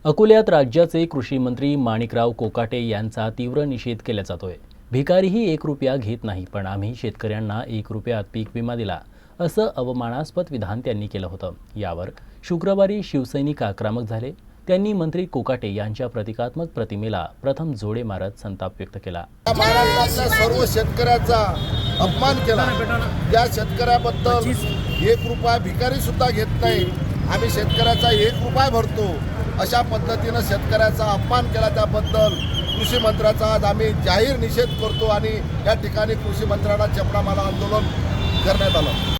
अकोल्यात राज्याचे कृषी मंत्री माणिकराव कोकाटे यांचा तीव्र निषेध केला जातोय। भिकारीही 1 रुपया घेत नाही, पण आम्ही शेतकऱ्यांना 1 रुपयात पीक विमा दिला, असं अवमानास्पद विधान त्यांनी केलं होतं। यावर शुक्रवारी शिवसैनिक आक्रमक झाले। त्यांनी मंत्री कोकाटे यांच्या प्रतिकात्मक प्रतिमेला प्रथम जोडे मारत संताप व्यक्त केला। महाराष्ट्रातल्या सर्व शेतकऱ्याचा अपमान केला। या शेतकऱ्याबद्दल 1 रुपया भिकारी सुद्धा घेत नाही, आम्ही शेतकऱ्याचा 1 रुपया भरतो, अशा पद्धतीनं शेतकऱ्याचा अपमान केला। त्याबद्दल कृषी मंत्र्याचा आज आम्ही जाहीर निषेध करतो आणि या ठिकाणी कृषी मंत्र्यांना चपळामाला आंदोलन करण्यात आलं।